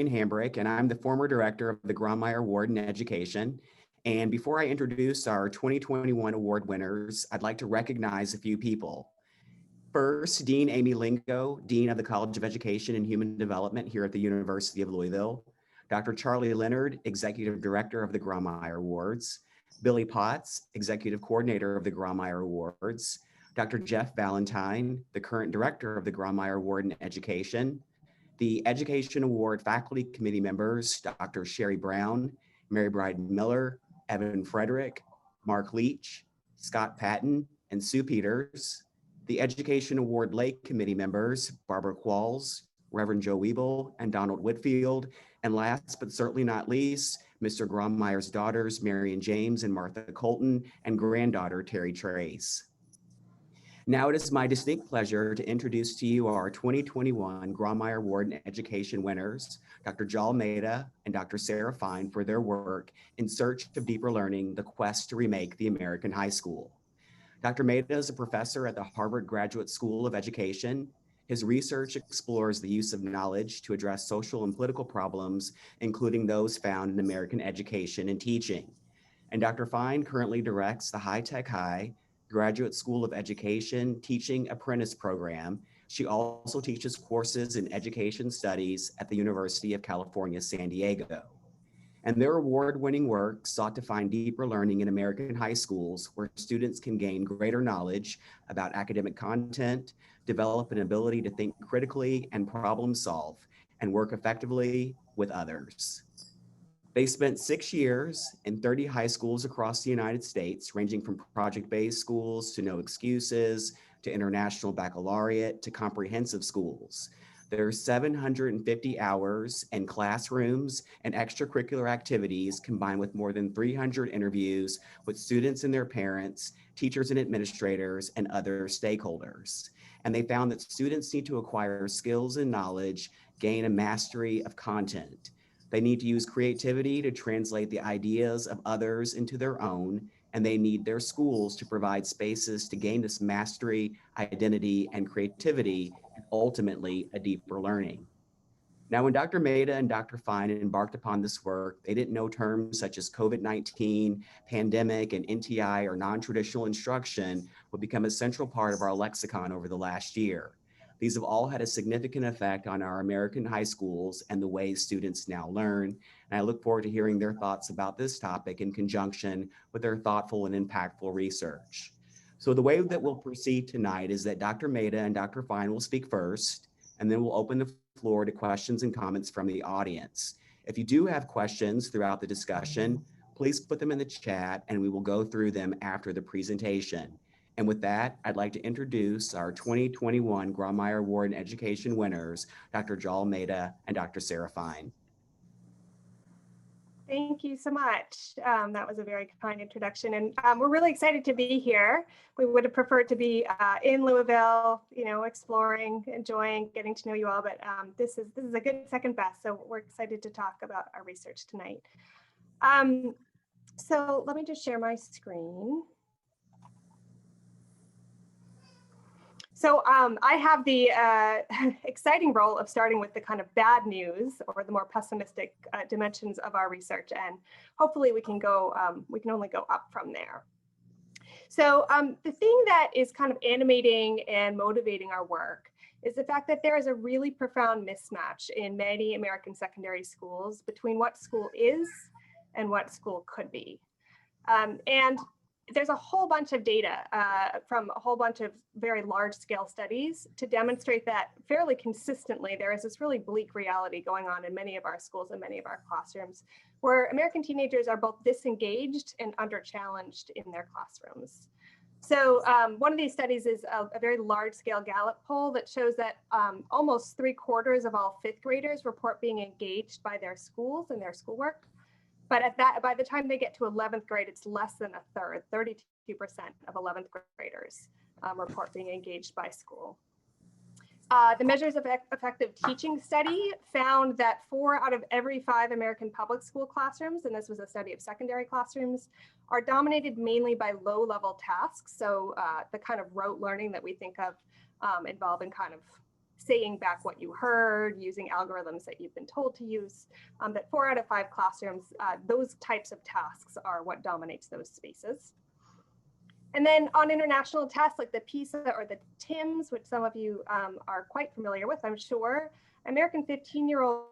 Hambrick, and I'm the former director of the Grawemeyer Award in Education. And before I introduce our 2021 award winners, I'd like to recognize a few people. First, Dean Amy Lingo, Dean of the College of Education and Human Development here at the University of Louisville. Dr. Charlie Leonard, Executive Director of the Grawemeyer Awards. Billy Potts, Executive Coordinator of the Grawemeyer Awards. Dr. Jeff Valentine, the current Director of the Grawemeyer Award in Education. The Education Award Faculty Committee members, Dr. Sherry Brown, Mary Bride Miller, Evan Frederick, Mark Leach, Scott Patton, and Sue Peters. The Education Award Lake Committee members, Barbara Qualls, Reverend Joe Weeble, and Donald Whitfield. And last but certainly not least, Mr. Grahmeyer's daughters, Marion James and Martha Colton, and granddaughter, Terry Trace. Now it is my distinct pleasure to introduce to you our 2021 Grawemeyer Award in Education winners, Dr. Joel Mehta and Dr. Sarah Fine, for their work in search of deeper learning, the quest to remake the American high school. Dr. Mehta is a professor at the Harvard Graduate School of Education. His research explores the use of knowledge to address social and political problems, including those found in American education and teaching. And Dr. Fine currently directs the High Tech High Graduate School of Education Teaching Apprentice Program. She also teaches courses in education studies at the University of California, San Diego. And their award-winning work sought to find deeper learning in American high schools where students can gain greater knowledge about academic content, develop an ability to think critically and problem solve, and work effectively with others. They spent 6 years in 30 high schools across the United States, ranging from project-based schools to no excuses, to international baccalaureate, to comprehensive schools. There are 750 hours in classrooms and extracurricular activities, combined with more than 300 interviews with students and their parents, teachers and administrators, and other stakeholders. And they found that students need to acquire skills and knowledge, gain a mastery of content. They need to use creativity to translate the ideas of others into their own, and they need their schools to provide spaces to gain this mastery, identity, and creativity, and ultimately a deeper learning. Now, when Dr. Mehta and Dr. Fine embarked upon this work, they didn't know terms such as COVID-19, pandemic, and NTI or non-traditional instruction would become a central part of our lexicon over the last year. These have all had a significant effect on our American high schools and the way students now learn. And I look forward to hearing their thoughts about this topic in conjunction with their thoughtful and impactful research. So the way that we'll proceed tonight is that Dr. Mehta and Dr. Fine will speak first, and then we'll open the floor to questions and comments from the audience. If you do have questions throughout the discussion, please put them in the chat and we will go through them after the presentation. And with that, I'd like to introduce our 2021 Grawemeyer Award in Education winners, Dr. Joel Mehta and Dr. Sarah Fine. Thank you so much. That was a very kind introduction, and we're really excited to be here. We would have preferred to be in Louisville, exploring, enjoying, getting to know you all, but this is a good second best, so we're excited to talk about our research tonight. So let me just share my screen. So I have the exciting role of starting with the kind of bad news or the more pessimistic dimensions of our research, and hopefully we can only go up from there. So the thing that is kind of animating and motivating our work is the fact that there is a really profound mismatch in many American secondary schools between what school is and what school could be. And there's a whole bunch of data from a whole bunch of very large scale studies to demonstrate that fairly consistently there is this really bleak reality going on in many of our schools and many of our classrooms, where American teenagers are both disengaged and under-challenged in their classrooms. So one of these studies is a very large scale Gallup poll that shows that almost 3/4 of all fifth graders report being engaged by their schools and their schoolwork. But by the time they get to 11th grade, it's less than a third. 32% of 11th graders report being engaged by school. The Measures of Effective Teaching study found that 4 out of every 5 American public school classrooms, and this was a study of secondary classrooms, are dominated mainly by low-level tasks. So the kind of rote learning that we think of involving kind of saying back what you heard, using algorithms that you've been told to use, that 4 out of 5 classrooms, those types of tasks are what dominates those spaces. And then on international tests like the PISA or the TIMSS, which some of you are quite familiar with, I'm sure, American 15-year-olds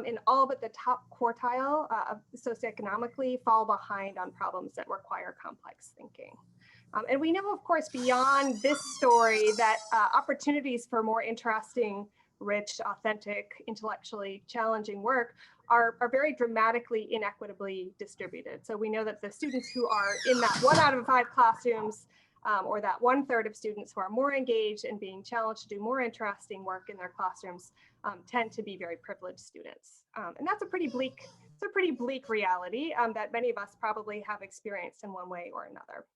in all but the top quartile socioeconomically fall behind on problems that require complex thinking. And we know, of course, beyond this story that opportunities for more interesting, rich, authentic, intellectually challenging work are very dramatically inequitably distributed. So we know that the students who are in that 1 out of 5 classrooms, or that 1/3 of students who are more engaged and being challenged to do more interesting work in their classrooms tend to be very privileged students. And that's a pretty bleak reality that many of us probably have experienced in one way or another.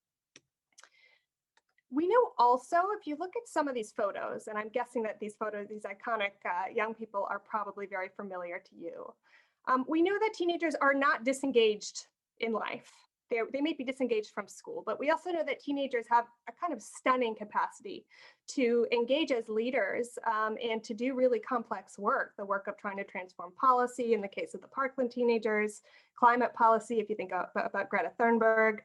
We know also, if you look at some of these photos, and I'm guessing that these photos, these iconic young people are probably very familiar to you. We know that teenagers are not disengaged in life. They may be disengaged from school, but we also know that teenagers have a kind of stunning capacity to engage as leaders and to do really complex work, the work of trying to transform policy in the case of the Parkland teenagers, climate policy, if you think about Greta Thunberg,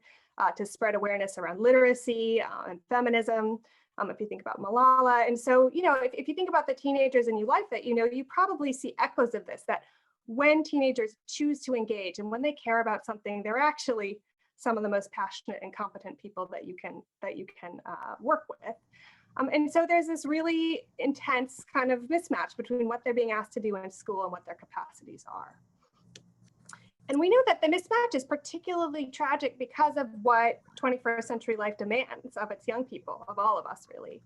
to spread awareness around literacy and feminism, if you think about Malala. And so, you know, if you think about the teenagers in your life that you know, you probably see echoes of this, that when teenagers choose to engage and when they care about something, they're actually some of the most passionate and competent people that you can work with. And so there's this really intense kind of mismatch between what they're being asked to do in school and what their capacities are. And we know that the mismatch is particularly tragic because of what 21st century life demands of its young people, of all of us really.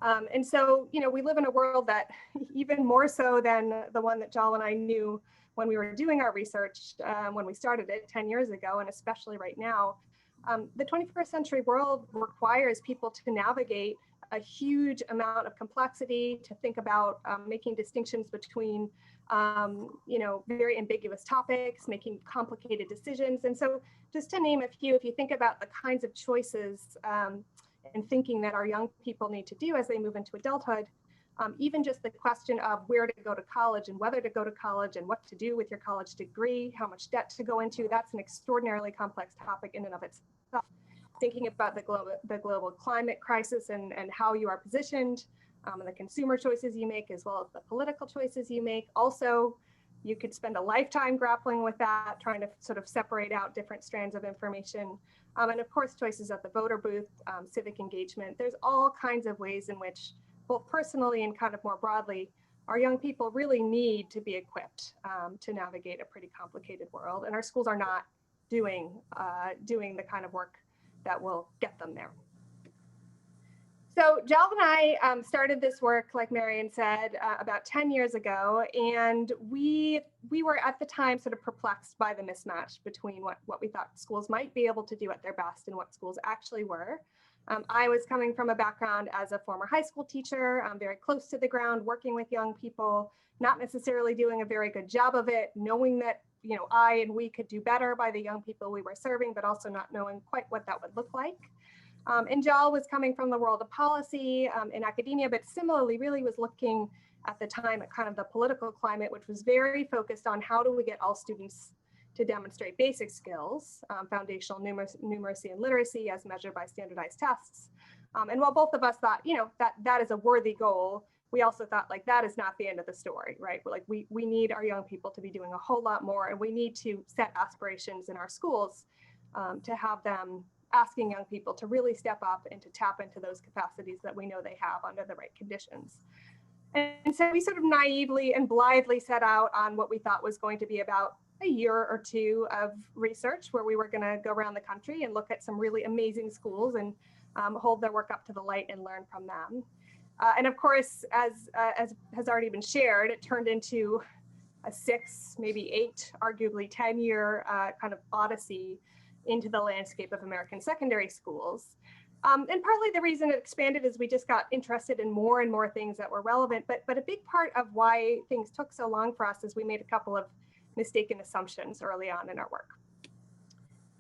And so, you know, we live in a world that even more so than the one that Jal and I knew when we were doing our research, when we started it 10 years ago, and especially right now, the 21st century world requires people to navigate a huge amount of complexity, to think about making distinctions between you know, very ambiguous topics, making complicated decisions. And so just to name a few, if you think about the kinds of choices and thinking that our young people need to do as they move into adulthood, even just the question of where to go to college and whether to go to college and what to do with your college degree, how much debt to go into, that's an extraordinarily complex topic in and of itself. Thinking about the global climate crisis and how you are positioned, and the consumer choices you make, as well as the political choices you make. Also, you could spend a lifetime grappling with that, trying to sort of separate out different strands of information. And of course, choices at the voter booth, civic engagement. There's all kinds of ways in which, both personally and kind of more broadly, our young people really need to be equipped to navigate a pretty complicated world. And our schools are not doing the kind of work that will get them there. So Jal and I started this work, like Marion said, about 10 years ago, and we were at the time sort of perplexed by the mismatch between what we thought schools might be able to do at their best and what schools actually were. I was coming from a background as a former high school teacher, very close to the ground, working with young people, not necessarily doing a very good job of it, knowing that, you know, I and we could do better by the young people we were serving, but also not knowing quite what that would look like. And Jal was coming from the world of policy in academia, but similarly really was looking at the time at kind of the political climate, which was very focused on how do we get all students to demonstrate basic skills, foundational numeracy and literacy as measured by standardized tests. And while both of us thought, you know, that is a worthy goal, we also thought like that is not the end of the story, right? Like we need our young people to be doing a whole lot more, and we need to set aspirations in our schools to have them asking young people to really step up and to tap into those capacities that we know they have under the right conditions. And so we sort of naively and blithely set out on what we thought was going to be about a year or two of research, where we were going to go around the country and look at some really amazing schools and hold their work up to the light and learn from them. And of course, as has already been shared, it turned into a 6, maybe 8, arguably 10-year kind of odyssey into the landscape of American secondary schools. And partly the reason it expanded is we just got interested in more and more things that were relevant, but a big part of why things took so long for us is we made a couple of mistaken assumptions early on in our work.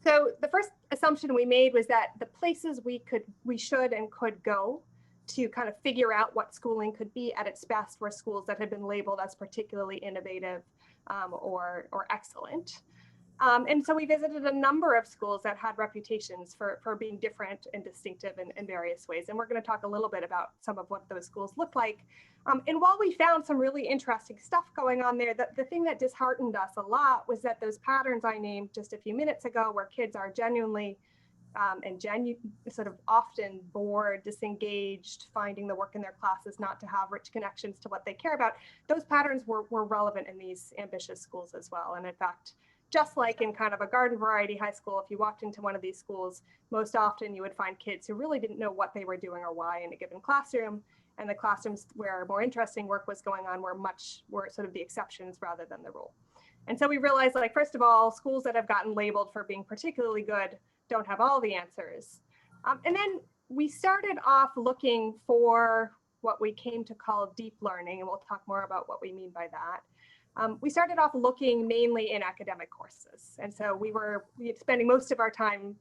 So the first assumption we made was that the places we should and could go to kind of figure out what schooling could be at its best were schools that had been labeled as particularly innovative or excellent. And so we visited a number of schools that had reputations for being different and distinctive in various ways. And we're going to talk a little bit about some of what those schools look like. And while we found some really interesting stuff going on there, the thing that disheartened us a lot was that those patterns I named just a few minutes ago, where kids are genuinely sort of often bored, disengaged, finding the work in their classes not to have rich connections to what they care about, those patterns were relevant in these ambitious schools as well. And in fact, just like in kind of a garden variety high school, if you walked into one of these schools, most often you would find kids who really didn't know what they were doing or why in a given classroom. And the classrooms where more interesting work was going on were sort of the exceptions rather than the rule. And so we realized, like, first of all, schools that have gotten labeled for being particularly good don't have all the answers. And then we started off looking for what we came to call deep learning, and we'll talk more about what we mean by that. We started off looking mainly in academic courses. And so we were spending most of our time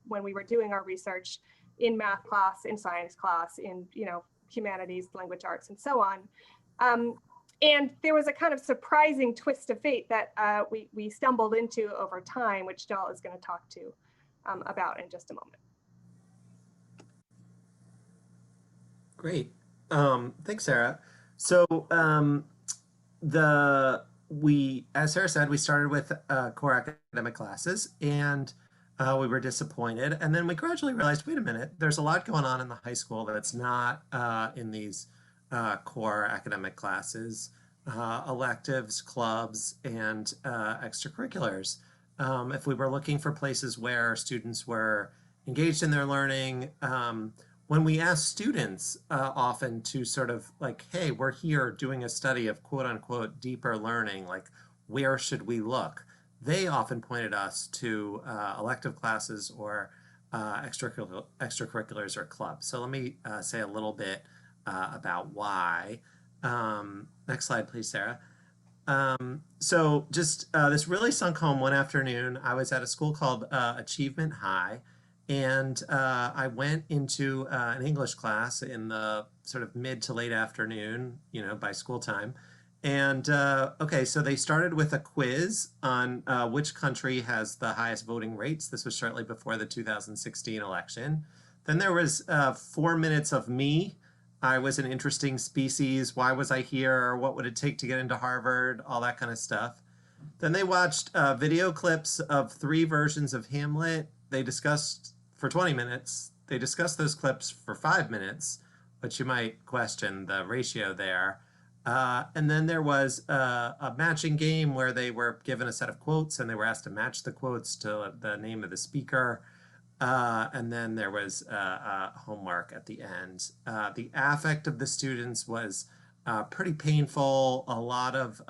when we were doing our research in math class, in science class, in humanities, language arts, and so on. And there was a kind of surprising twist of fate that we stumbled into over time, which Jal is going to talk to about in just a moment. Great. Thanks, Sarah. So as Sarah said, we started with core academic classes, and we were disappointed. And then we gradually realized, wait a minute, there's a lot going on in the high school that's not in these core academic classes, electives, clubs, and extracurriculars. If we were looking for places where students were engaged in their learning, when we ask students often to sort of like, hey, we're here doing a study of quote unquote deeper learning, like where should we look? They often pointed us to elective classes or extracurriculars or clubs. So let me say a little bit about why. Next slide, please, Sarah. So just this really sunk home one afternoon. I was at a school called Achievement High, and I went into an English class in the sort of mid to late afternoon, by school time. And okay, so they started with a quiz on which country has the highest voting rates. This was shortly before the 2016 election. Then there was 4 minutes of me. I was an interesting species. Why was I here? What would it take to get into Harvard? All that kind of stuff. Then they watched video clips of 3 versions of Hamlet. They discussed for 20 minutes. They discussed those clips for 5 minutes, but you might question the ratio there. And then there was a matching game where they were given a set of quotes and they were asked to match the quotes to the name of the speaker. And then there was homework at the end. The affect of the students was pretty painful, a lot of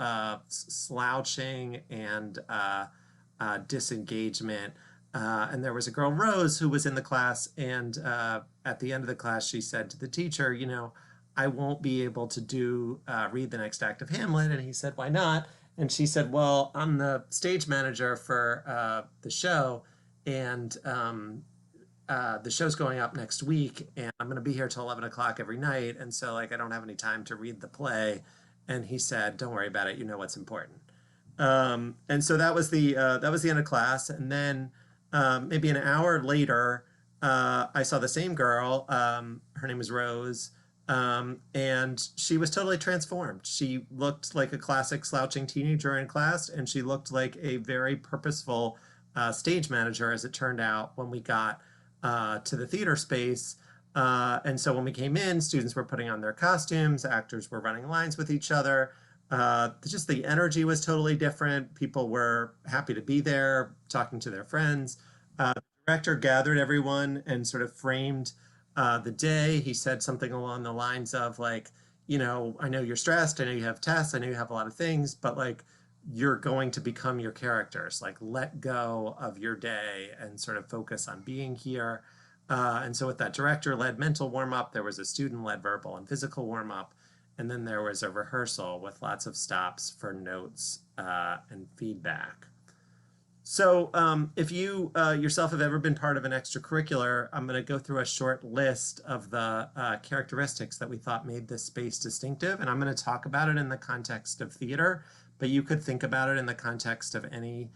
slouching and disengagement. And there was a girl, Rose, who was in the class, and at the end of the class, she said to the teacher, I won't be able to read the next act of Hamlet. And he said, why not? And she said, well, I'm the stage manager for the show, and the show's going up next week, and I'm going to be here till 11 o'clock every night, and so I don't have any time to read the play. And he said, don't worry about it, you know what's important. And so that was the end of class. And then maybe an hour later, I saw the same girl. Her name was Rose. And she was totally transformed. She looked like a classic slouching teenager in class, and she looked like a very purposeful stage manager, as it turned out, when we got to the theater space. And so when we came in, students were putting on their costumes, actors were running lines with each other. Just the energy was totally different. People were happy to be there, talking to their friends. The director gathered everyone and sort of framed the day. He said something along the lines of like, I know you're stressed, I know you have tests, I know you have a lot of things, but like, you're going to become your characters. Like, let go of your day and sort of focus on being here. And so with that director-led mental warm-up, there was a student-led verbal and physical warm-up, and then there was a rehearsal with lots of stops for notes and feedback. So if you yourself have ever been part of an extracurricular, I'm going to go through a short list of the characteristics that we thought made this space distinctive. And I'm going to talk about it in the context of theater, but you could think about it in the context of any,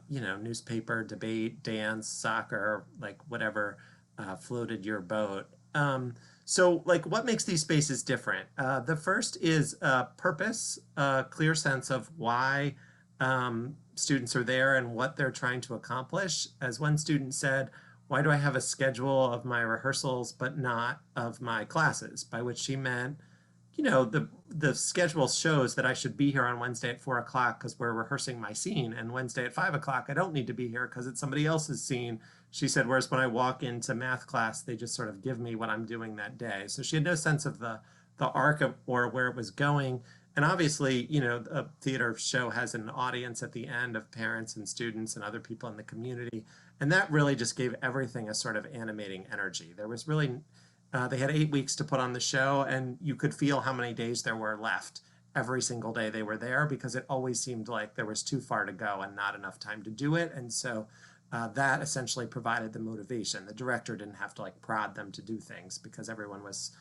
newspaper, debate, dance, soccer, like whatever floated your boat. So like what makes these spaces different? The first is purpose, a clear sense of why students are there and what they're trying to accomplish. As one student said, why do I have a schedule of my rehearsals but not of my classes? By which she meant, the schedule shows that I should be here on Wednesday at 4 o'clock because we're rehearsing my scene, and Wednesday at 5 o'clock I don't need to be here because it's somebody else's scene. She said, whereas when I walk into math class, they just sort of give me what I'm doing that day. So she had no sense of the arc of, or where it was going. And obviously, a theater show has an audience at the end of parents and students and other people in the community. And that really just gave everything a sort of animating energy. There was really, they had 8 weeks to put on the show, and you could feel how many days there were left every single day they were there, because it always seemed like there was too far to go and not enough time to do it. And so that essentially provided the motivation. The director didn't have to like prod them to do things because everyone was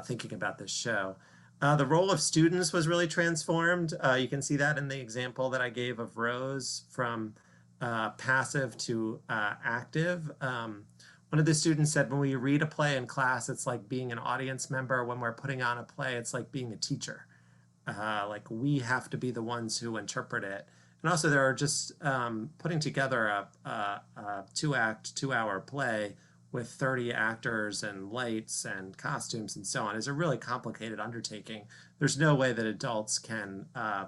thinking about this show. The role of students was really transformed. You can see that in the example that I gave of Rose from passive to active. One of the students said, when we read a play in class, it's like being an audience member. When we're putting on a play, it's like being a teacher. Like we have to be the ones who interpret it. And also there are just putting together a 2-act, 2-hour play with 30 actors and lights and costumes and so on is a really complicated undertaking. There's no way that adults can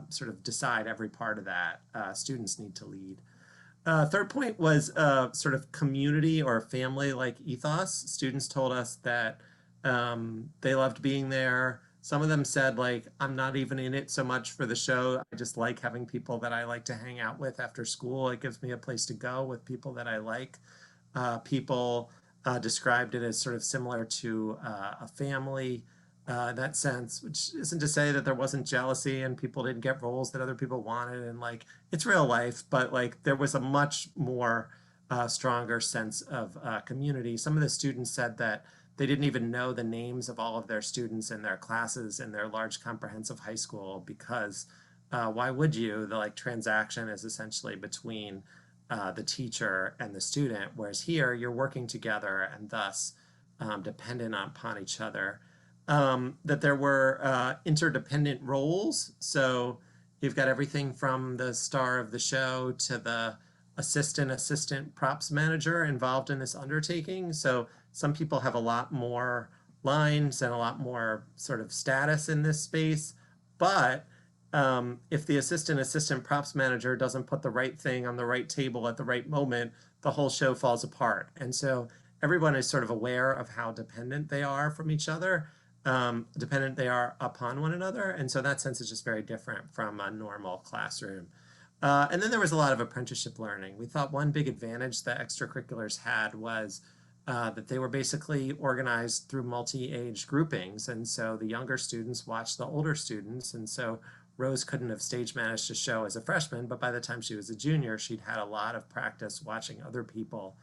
sort of decide every part of that. Students need to lead. Third point was sort of community or family-like ethos. Students told us that they loved being there. Some of them said, like, I'm not even in it so much for the show. I just like having people that I like to hang out with after school. It gives me a place to go with people that I like. People described it as sort of similar to a family in that sense, which isn't to say that there wasn't jealousy and people didn't get roles that other people wanted. And like, it's real life, but like there was a much more stronger sense of community. Some of the students said that they didn't even know the names of all of their students in their classes in their large comprehensive high school because why would you? The like transaction is essentially between the teacher and the student, whereas here you're working together and thus dependent upon each other. That there were interdependent roles. So you've got everything from the star of the show to the assistant props manager involved in this undertaking. So some people have a lot more lines and a lot more sort of status in this space, but if the assistant props manager doesn't put the right thing on the right table at the right moment, the whole show falls apart. And so everyone is sort of aware of how dependent they are from each other, dependent they are upon one another. And so that sense is just very different from a normal classroom. And then there was a lot of apprenticeship learning. We thought one big advantage that extracurriculars had was that they were basically organized through multi-age groupings. And so the younger students watched the older students. And so Rose couldn't have stage managed a show as a freshman, but by the time she was a junior, she'd had a lot of practice watching other people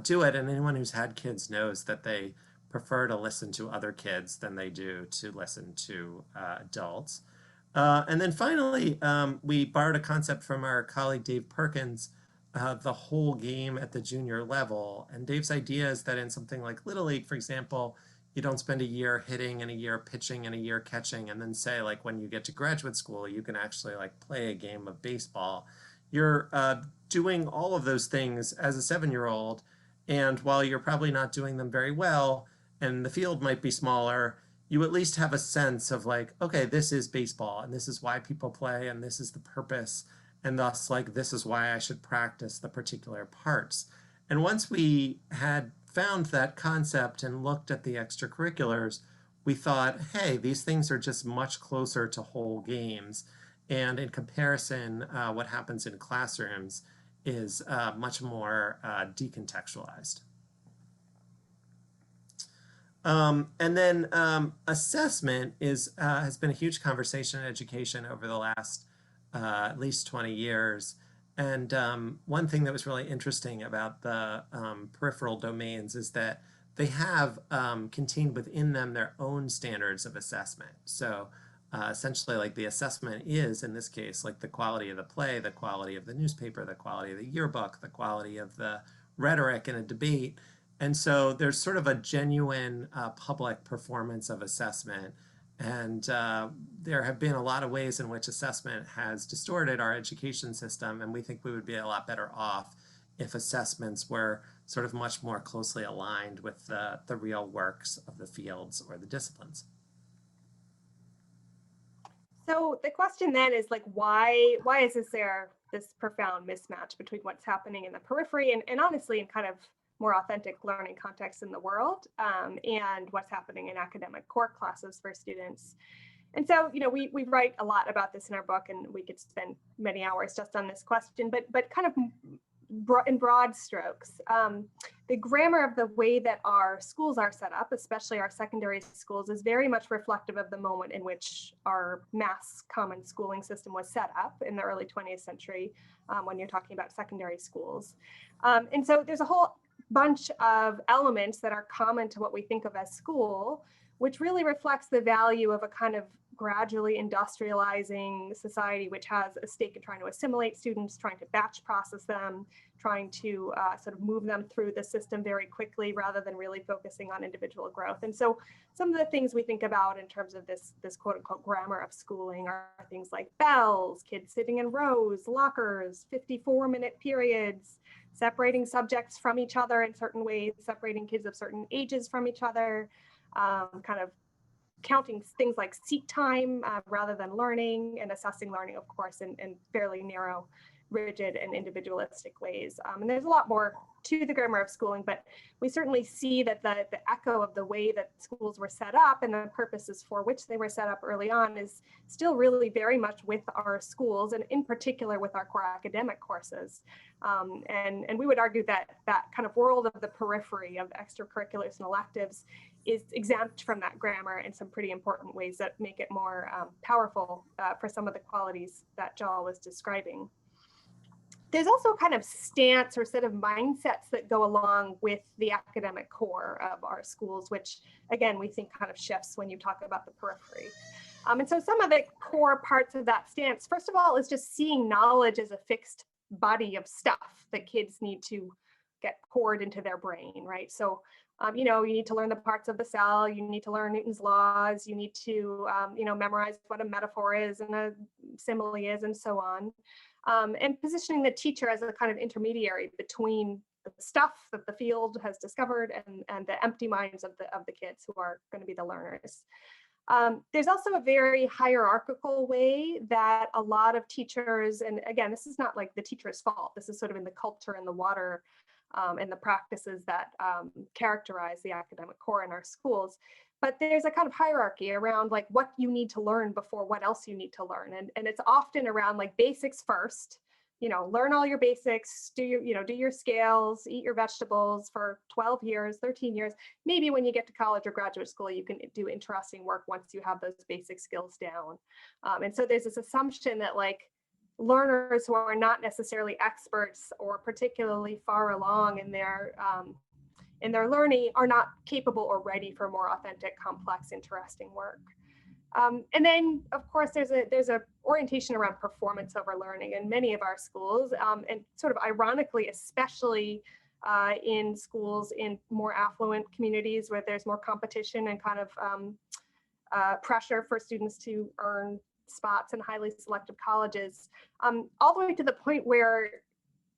do it. And anyone who's had kids knows that they prefer to listen to other kids than they do to listen to adults. And then finally, we borrowed a concept from our colleague Dave Perkins, the whole game at the junior level. And Dave's idea is that in something like Little League, for example, you don't spend a year hitting and a year pitching and a year catching and then say like when you get to graduate school, you can actually like play a game of baseball. You're doing all of those things as a 7-year-old. And while you're probably not doing them very well and the field might be smaller, you at least have a sense of like, okay, this is baseball and this is why people play and this is the purpose. And thus like, this is why I should practice the particular parts. And once we had found that concept and looked at the extracurriculars, we thought, hey, these things are just much closer to whole games. And in comparison, what happens in classrooms is much more decontextualized. And then assessment has been a huge conversation in education over the last at least 20 years. And one thing that was really interesting about the peripheral domains is that they have contained within them their own standards of assessment. So essentially, like the assessment is, in this case, like the quality of the play, the quality of the newspaper, the quality of the yearbook, the quality of the rhetoric in a debate. And so there's sort of a genuine public performance of assessment. And there have been a lot of ways in which assessment has distorted our education system, and we think we would be a lot better off if assessments were sort of much more closely aligned with the real works of the fields or the disciplines. So the question then is like, why is there this profound mismatch between what's happening in the periphery and honestly in kind of more authentic learning context in the world and what's happening in academic core classes for students? And so, you know, we write a lot about this in our book, and we could spend many hours just on this question, but kind of in broad strokes, the grammar of the way that our schools are set up, especially our secondary schools, is very much reflective of the moment in which our mass common schooling system was set up in the early 20th century, when you're talking about secondary schools. And so there's a whole bunch of elements that are common to what we think of as school, which really reflects the value of a kind of gradually industrializing society, which has a stake in trying to assimilate students, trying to batch process them, trying to sort of move them through the system very quickly rather than really focusing on individual growth. And so some of the things we think about in terms of this quote unquote grammar of schooling are things like bells, kids sitting in rows, lockers, 54-minute periods, separating subjects from each other in certain ways, separating kids of certain ages from each other, kind of counting things like seat time rather than learning, and assessing learning, of course, in fairly narrow, rigid, and individualistic ways. And there's a lot more to the grammar of schooling, but we certainly see that the echo of the way that schools were set up and the purposes for which they were set up early on is still really very much with our schools, and in particular with our core academic courses. And we would argue that that kind of world of the periphery of extracurriculars and electives is exempt from that grammar in some pretty important ways that make it more powerful for some of the qualities that Jal was describing. There's also kind of stance or set of mindsets that go along with the academic core of our schools, which again, we think kind of shifts when you talk about the periphery. And so some of the core parts of that stance, first of all, is just seeing knowledge as a fixed body of stuff that kids need to get poured into their brain, right? So, you know, you need to learn the parts of the cell, you need to learn Newton's laws, you need to, you know, memorize what a metaphor is and a simile is, and so on. And positioning the teacher as a kind of intermediary between the stuff that the field has discovered and the empty minds of the kids who are going to be the learners. There's also a very hierarchical way that a lot of teachers, and again, this is not like the teacher's fault, this is sort of in the culture and the water and the practices that characterize the academic core in our schools. But there's a kind of hierarchy around like what you need to learn before what else you need to learn. And it's often around like basics first, you know, learn all your basics, do your scales, eat your vegetables for 12 years, 13 years. Maybe when you get to college or graduate school, you can do interesting work once you have those basic skills down. And so there's this assumption that like learners who are not necessarily experts or particularly far along in their learning are not capable or ready for more authentic, complex, interesting work. And then, of course, there's a orientation around performance over learning in many of our schools, and sort of ironically, especially in schools in more affluent communities where there's more competition and kind of pressure for students to earn spots in highly selective colleges, all the way to the point where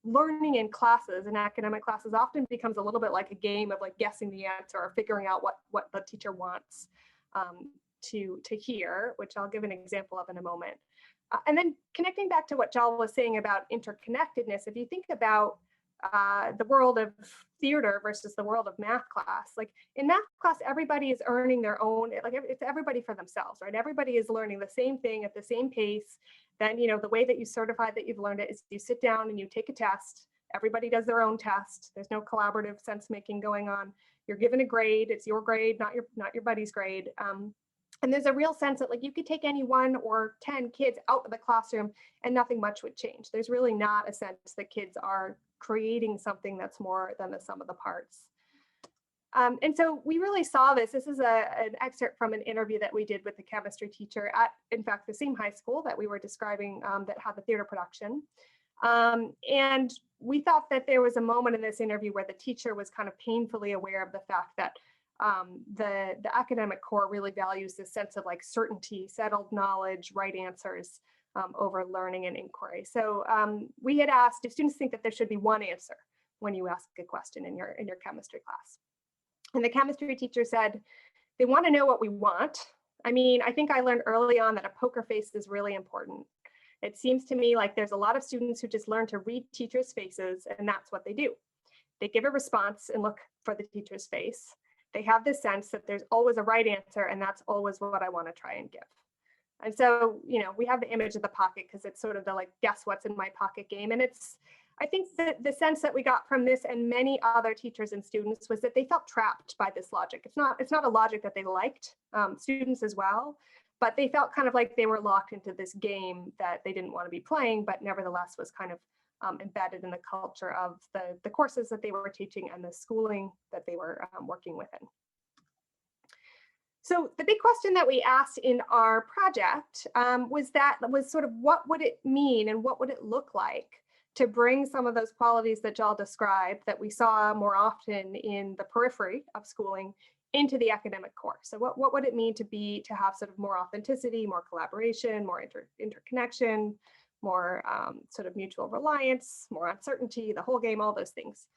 learning in classes and academic classes often becomes a little bit like a game of like guessing the answer or figuring out what the teacher wants to hear, which I'll give an example of in a moment. And then connecting back to what Jal was saying about interconnectedness, if you think about the world of theater versus the world of math class, like in math class, everybody is earning their own, like it's everybody for themselves, right? Everybody is learning the same thing at the same pace. Then, you know, the way that you certify that you've learned it is you sit down and you take a test. Everybody does their own test. There's no collaborative sense making going on. You're given a grade. It's your grade, not your buddy's grade. And there's a real sense that like you could take any 1 or 10 kids out of the classroom and nothing much would change. There's really not a sense that kids are creating something that's more than the sum of the parts. And so we really saw this. This is an excerpt from an interview that we did with the chemistry teacher at, in fact, the same high school that we were describing that had the theater production. And we thought that there was a moment in this interview where the teacher was kind of painfully aware of the fact that the academic core really values this sense of like certainty, settled knowledge, right answers over learning and inquiry. So we had asked if students think that there should be one answer when you ask a question in your chemistry class. And the chemistry teacher said, they want to know what we want. I mean, I think I learned early on that a poker face is really important. It seems to me like there's a lot of students who just learn to read teachers' faces, and that's what they do. They give a response and look for the teacher's face. They have this sense that there's always a right answer, and that's always what I want to try and give. And so, you know, we have the image of the pocket because it's sort of the like, guess what's in my pocket game. And it's, I think that the sense that we got from this and many other teachers and students was that they felt trapped by this logic. It's not a logic that they liked, students as well, but they felt kind of like they were locked into this game that they didn't want to be playing, but nevertheless was kind of embedded in the culture of the courses that they were teaching and the schooling that they were working within. So the big question that we asked in our project was sort of what would it mean and what would it look like to bring some of those qualities that Jal described that we saw more often in the periphery of schooling into the academic core. So what would it mean to have sort of more authenticity, more collaboration, more interconnection, more sort of mutual reliance, more uncertainty, the whole game, all those things.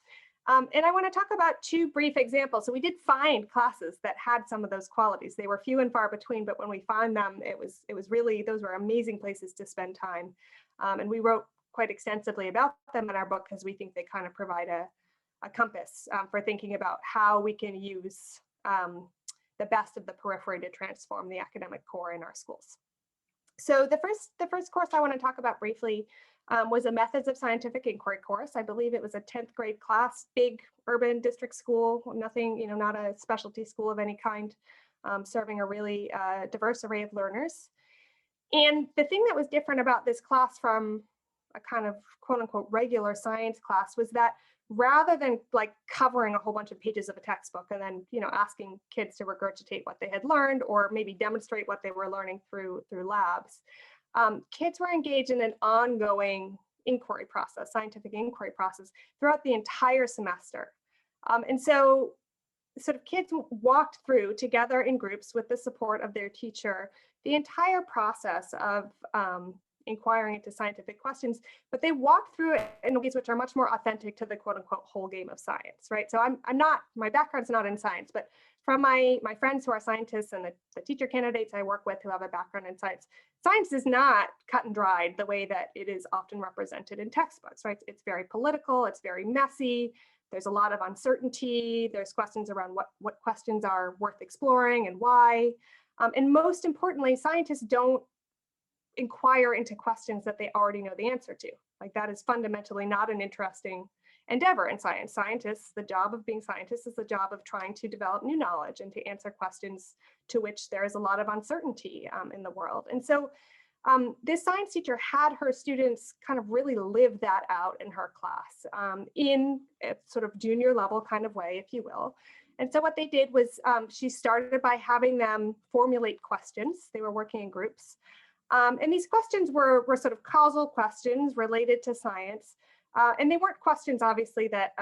And I want to talk about 2 brief examples. So we did find classes that had some of those qualities. They were few and far between, but when we found them, it was really, those were amazing places to spend time. And we wrote quite extensively about them in our book because we think they kind of provide a compass for thinking about how we can use the best of the periphery to transform the academic core in our schools. So the first course I want to talk about briefly was a Methods of Scientific Inquiry course. I believe it was a 10th grade class, big urban district school, nothing, you know, not a specialty school of any kind, serving a really diverse array of learners. And the thing that was different about this class from a kind of quote unquote regular science class was that rather than like covering a whole bunch of pages of a textbook and then, you know, asking kids to regurgitate what they had learned or maybe demonstrate what they were learning through labs, kids were engaged in an ongoing inquiry process, scientific inquiry process throughout the entire semester. And so sort of kids walked through together in groups with the support of their teacher, the entire process of inquiring into scientific questions, but they walk through it in ways which are much more authentic to the quote unquote whole game of science, right? So I'm not, my background's not in science, but from my friends who are scientists and the teacher candidates I work with who have a background in science, science is not cut and dried the way that it is often represented in textbooks, right? It's very political, it's very messy. There's a lot of uncertainty. There's questions around what questions are worth exploring and why. And most importantly, scientists don't inquire into questions that they already know the answer to. Like that is fundamentally not an interesting endeavor in science. Scientists, the job of being scientists is the job of trying to develop new knowledge and to answer questions to which there is a lot of uncertainty in the world. And so this science teacher had her students kind of really live that out in her class in a sort of junior level kind of way, if you will. And so what they did was she started by having them formulate questions. They were working in groups. And these questions were sort of causal questions related to science. And they weren't questions, obviously, that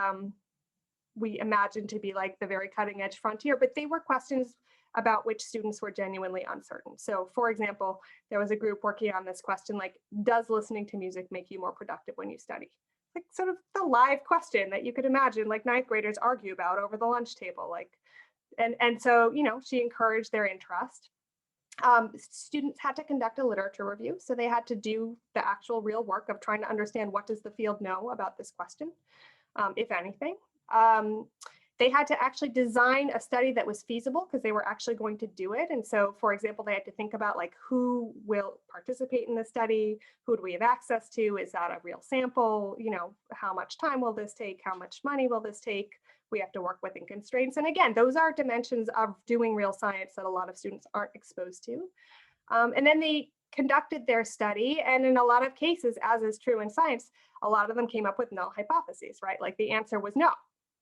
we imagined to be like the very cutting edge frontier, but they were questions about which students were genuinely uncertain. So for example, there was a group working on this question, like, does listening to music make you more productive when you study? Like sort of the live question that you could imagine like 9th graders argue about over the lunch table. Like, and so, you know, she encouraged their interest. Students had to conduct a literature review. So they had to do the actual real work of trying to understand what does the field know about this question, if anything. They had to actually design a study that was feasible because they were actually going to do it. And so, for example, they had to think about like who will participate in the study, who do we have access to, is that a real sample, you know, how much time will this take, how much money will this take, we have to work within constraints. And again, those are dimensions of doing real science that a lot of students aren't exposed to. And then they conducted their study, and in a lot of cases, as is true in science, a lot of them came up with null hypotheses, right? Like the answer was no,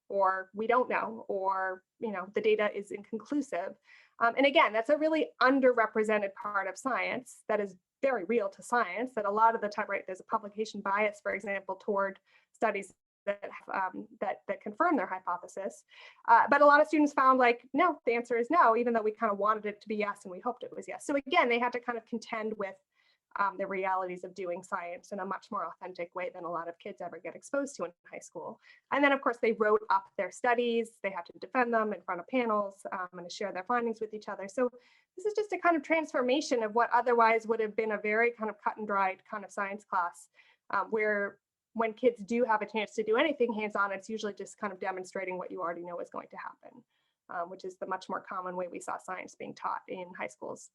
or we don't know, or the data is inconclusive. And again, that's a really underrepresented part of science that is very real to science, that a lot of the time, right, there's a publication bias, for example, toward studies that confirm their hypothesis. But a lot of students found like, no, the answer is no, even though we kind of wanted it to be yes and we hoped it was yes. So again, they had to kind of contend with the realities of doing science in a much more authentic way than a lot of kids ever get exposed to in high school. And then of course they wrote up their studies, they had to defend them in front of panels and to share their findings with each other. So this is just a kind of transformation of what otherwise would have been a very kind of cut and dried kind of science class, where when kids do have a chance to do anything hands-on, it's usually just kind of demonstrating what you already know is going to happen, which is the much more common way we saw science being taught in high schools.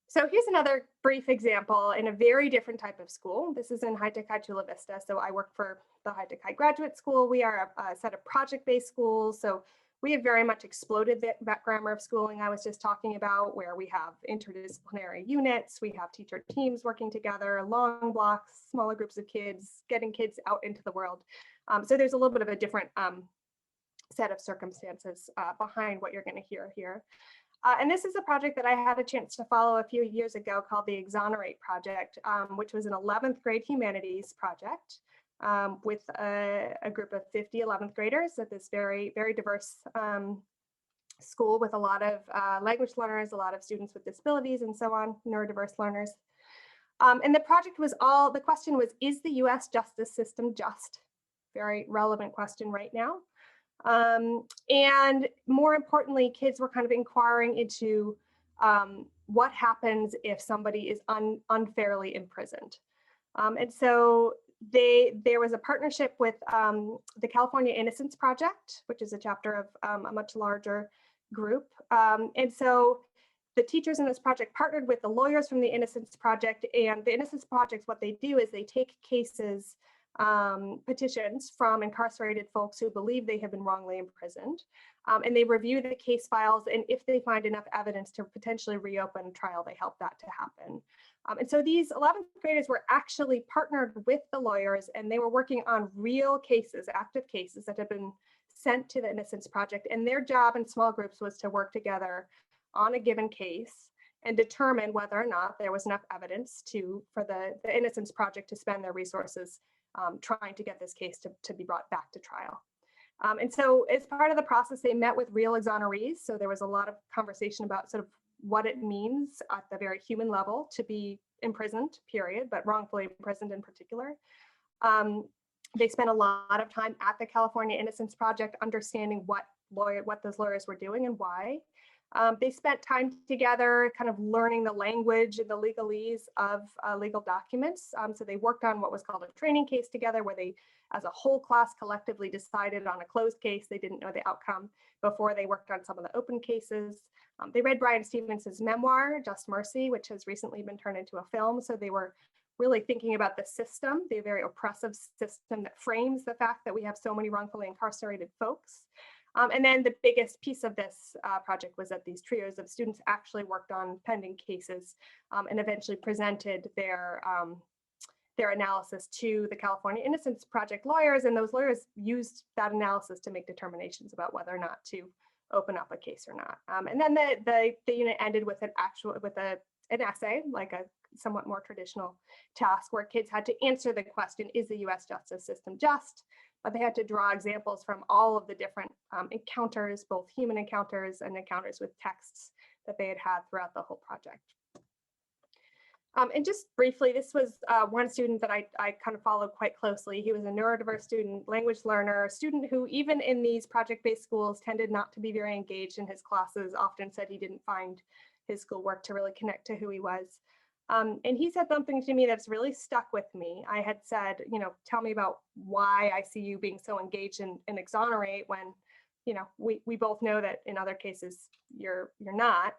So here's another brief example in a very different type of school. This is in High Tech High Chula Vista. So I work for the High Tech High Graduate School. We are a set of project-based schools. So we have very much exploded that grammar of schooling I was just talking about, where we have interdisciplinary units, we have teacher teams working together, long blocks, smaller groups of kids, getting kids out into the world. So there's a little bit of a different set of circumstances behind what you're going to hear here. And this is a project that I had a chance to follow a few years ago called the Exonerate Project, which was an 11th grade humanities project with a group of 50 11th graders at this very, very diverse school with a lot of language learners, a lot of students with disabilities and so on, neurodiverse learners. And the project was the question was, is the US justice system just? Very relevant question right now. And more importantly, kids were kind of inquiring into what happens if somebody is unfairly imprisoned. And so there was a partnership with the California Innocence Project, which is a chapter of a much larger group. And so the teachers in this project partnered with the lawyers from the Innocence Project, and the Innocence Project, what they do is they take cases, petitions from incarcerated folks who believe they have been wrongly imprisoned, and they review the case files, and if they find enough evidence to potentially reopen a trial, they help that to happen. And so these 11th graders were actually partnered with the lawyers, and they were working on real cases, active cases that had been sent to the Innocence Project, and their job in small groups was to work together on a given case and determine whether or not there was enough evidence for the Innocence Project to spend their resources trying to get this case to be brought back to trial. And so as part of the process, they met with real exonerees. So there was a lot of conversation about sort of what it means at the very human level to be imprisoned, period, but wrongfully imprisoned in particular. They spent a lot of time at the California Innocence Project understanding what those lawyers were doing and why. They spent time together kind of learning the language and the legalese of legal documents. So they worked on what was called a training case together, where they, as a whole class, collectively decided on a closed case. They didn't know the outcome before they worked on some of the open cases. They read Brian Stevens's memoir, Just Mercy, which has recently been turned into a film. So they were really thinking about the system, the very oppressive system that frames the fact that we have so many wrongfully incarcerated folks. And then the biggest piece of this project was that these trios of students actually worked on pending cases and eventually presented their analysis to the California Innocence Project lawyers, and those lawyers used that analysis to make determinations about whether or not to open up a case or not. And then the unit ended with an essay, like a somewhat more traditional task, where kids had to answer the question, is the US justice system just? But they had to draw examples from all of the different encounters, both human encounters and encounters with texts that they had had throughout the whole project. And just briefly, this was one student that I kind of followed quite closely. He was a neurodiverse student, language learner, a student who even in these project-based schools tended not to be very engaged in his classes, often said he didn't find his schoolwork to really connect to who he was. And he said something to me that's really stuck with me. I had said, tell me about why I see you being so engaged in Exonerate when, we both know that in other cases you're not.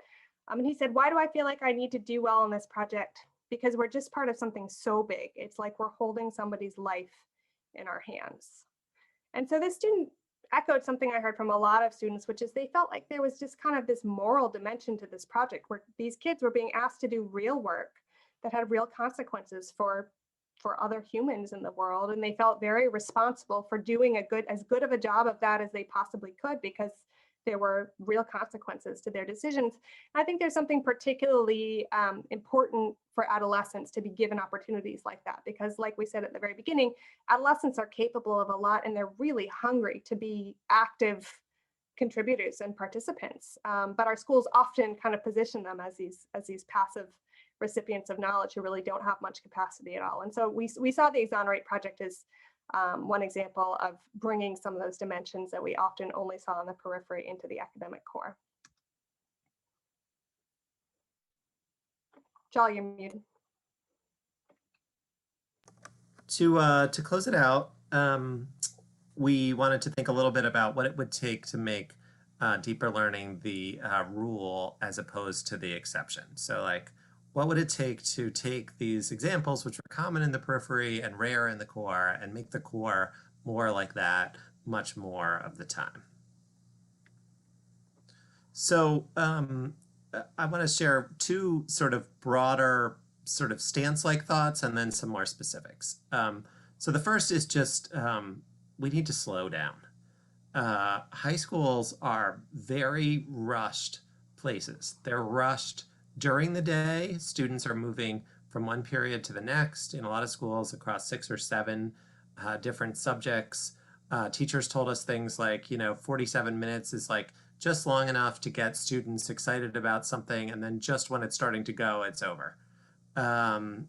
And he said, why do I feel like I need to do well in this project? Because we're just part of something so big. It's like we're holding somebody's life in our hands. And so this student echoed something I heard from a lot of students, which is they felt like there was just kind of this moral dimension to this project where these kids were being asked to do real work that had real consequences for other humans in the world. And they felt very responsible for doing as good of a job of that as they possibly could, because there were real consequences to their decisions. I think there's something particularly important for adolescents to be given opportunities like that, because like we said at the very beginning, adolescents are capable of a lot and they're really hungry to be active contributors and participants. But our schools often kind of position them as these passive recipients of knowledge who really don't have much capacity at all. And so we saw the Exonerate Project as one example of bringing some of those dimensions that we often only saw on the periphery into the academic core. Jal, you're muted. To close it out, we wanted to think a little bit about what it would take to make deeper learning the rule as opposed to the exception. So like, what would it take to take these examples, which are common in the periphery and rare in the core, and make the core more like that much more of the time? So I want to share two sort of broader sort of stance-like thoughts and then some more specifics. So the first is just we need to slow down. High schools are very rushed places. They're rushed during the day. Students are moving from one period to the next in a lot of schools across 6 or 7 different subjects. Teachers told us things like, 47 minutes is like just long enough to get students excited about something, and then just when it's starting to go, it's over. And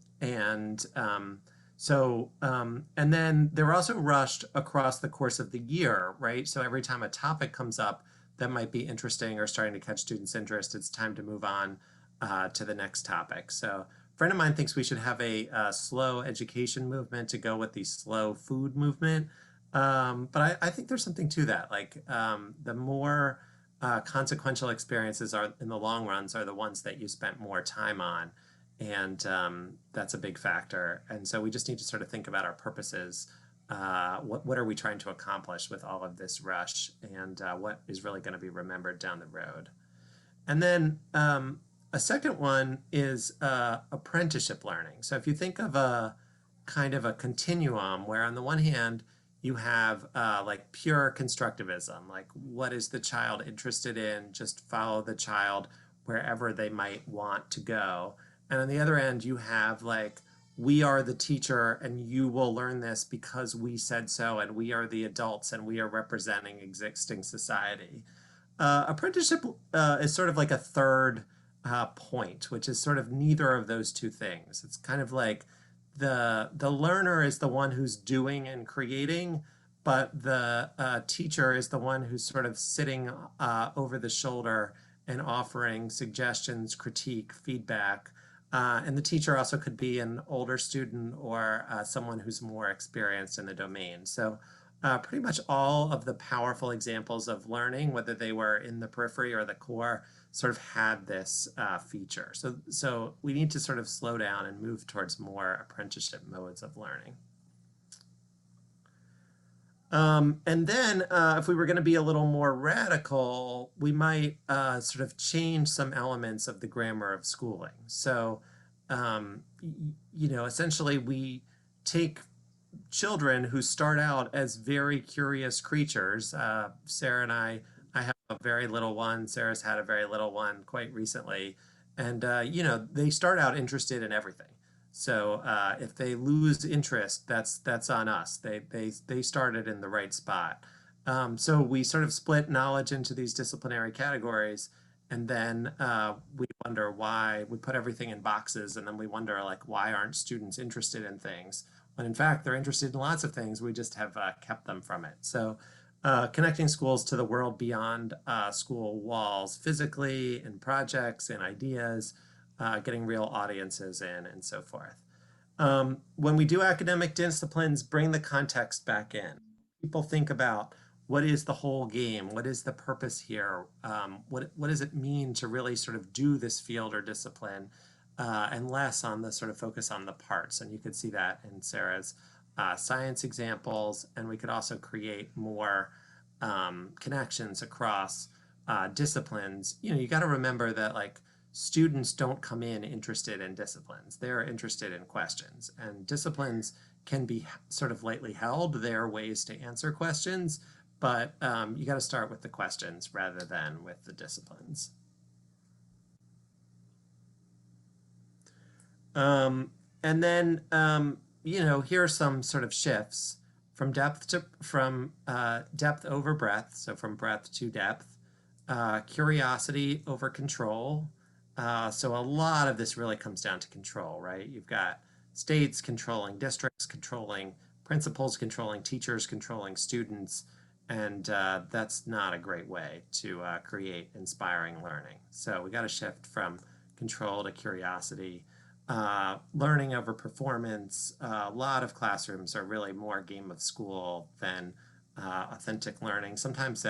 then they're also rushed across the course of the year, right? So every time a topic comes up that might be interesting or starting to catch students' interest, it's time to move on to the next topic. So a friend of mine thinks we should have a slow education movement to go with the slow food movement. But I think there's something to that. Like the more consequential experiences are in the long runs are the ones that you spent more time on. And that's a big factor. And so we just need to sort of think about our purposes. What are we trying to accomplish with all of this rush, and what is really going to be remembered down the road? And then a second one is apprenticeship learning. So if you think of a kind of a continuum where on the one hand, you have like pure constructivism, like what is the child interested in? Just follow the child wherever they might want to go. And on the other end, you have like, we are the teacher and you will learn this because we said so, and we are the adults and we are representing existing society. Apprenticeship is sort of like a third point, which is sort of neither of those two things. It's kind of like the learner is the one who's doing and creating, but the teacher is the one who's sort of sitting over the shoulder and offering suggestions, critique, feedback. And the teacher also could be an older student or someone who's more experienced in the domain. So pretty much all of the powerful examples of learning, whether they were in the periphery or the core, sort of had this feature. So we need to sort of slow down and move towards more apprenticeship modes of learning. And then if we were going to be a little more radical, we might sort of change some elements of the grammar of schooling. So, essentially we take children who start out as very curious creatures. Sarah and I have a very little one. Sarah's had a very little one quite recently. And, they start out interested in everything. So if they lose interest, that's on us. They started in the right spot. So we sort of split knowledge into these disciplinary categories, and then we wonder why we put everything in boxes, and then we wonder like, why aren't students interested in things? When in fact, they're interested in lots of things. We just have kept them from it. So connecting schools to the world beyond school walls, physically, in projects, in ideas, getting real audiences in, and so forth. When we do academic disciplines, bring the context back in. People think about, what is the whole game? What is the purpose here? What does it mean to really sort of do this field or discipline, and less on the sort of focus on the parts. And you could see that in Sarah's science examples, and we could also create more connections across disciplines. You know, you got to remember that like students don't come in interested in disciplines. They're interested in questions, and disciplines can be sort of lightly held. They're ways to answer questions, but you got to start with the questions rather than with the disciplines. And then, you know, here are some sort of shifts from depth over breadth, so from breadth to depth, curiosity over control. So a lot of this really comes down to control, right? You've got states controlling districts, controlling principals, controlling teachers, controlling students, and that's not a great way to create inspiring learning. So we got to shift from control to curiosity. Learning over performance. A lot of classrooms are really more game of school than authentic learning. Sometimes